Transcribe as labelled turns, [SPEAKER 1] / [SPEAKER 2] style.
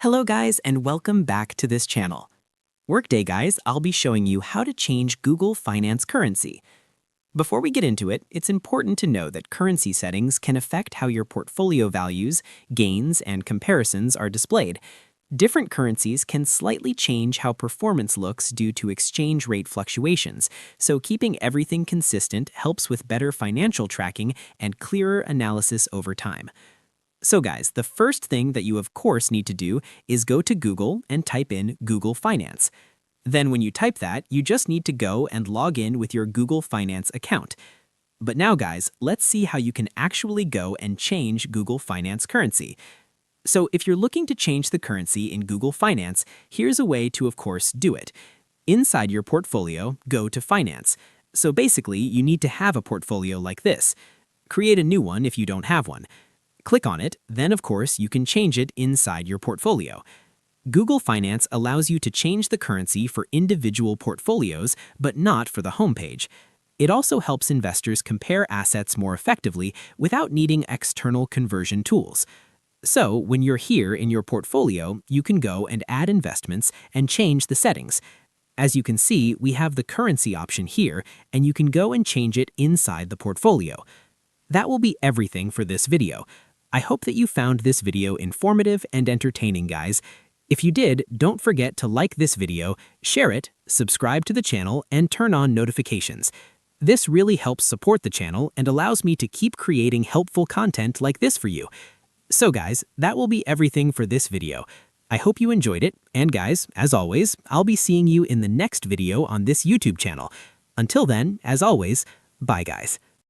[SPEAKER 1] Hello guys, and welcome back to this channel. Workday guys, I'll be showing you how to change Google Finance currency. Before we get into it, it's important to know that currency settings can affect how your portfolio values, gains, and comparisons are displayed. Different currencies can slightly change how performance looks due to exchange rate fluctuations, so keeping everything consistent helps with better financial tracking and clearer analysis over time. So guys, the first thing that you of course need to do is go to Google and type in Google Finance. Then when you type that, you just need to go and log in with your Google Finance account. But now guys, let's see how you can actually go and change Google Finance currency. So if you're looking to change the currency in Google Finance, here's a way to of course do it. Inside your portfolio, go to Finance. So basically, you need to have a portfolio like this. Create a new one if you don't have one. Click on it, then of course you can change it inside your portfolio. Google Finance allows you to change the currency for individual portfolios, but not for the homepage. It also helps investors compare assets more effectively without needing external conversion tools. So when you're here in your portfolio, you can go and add investments and change the settings. As you can see, we have the currency option here, and you can go and change it inside the portfolio. That will be everything for this video. I hope that you found this video informative and entertaining, guys. If you did, don't forget to like this video, share it, subscribe to the channel, and turn on notifications. This really helps support the channel and allows me to keep creating helpful content like this for you. So guys, that will be everything for this video. I hope you enjoyed it, and guys, as always, I'll be seeing you in the next video on this YouTube channel. Until then, as always, bye guys.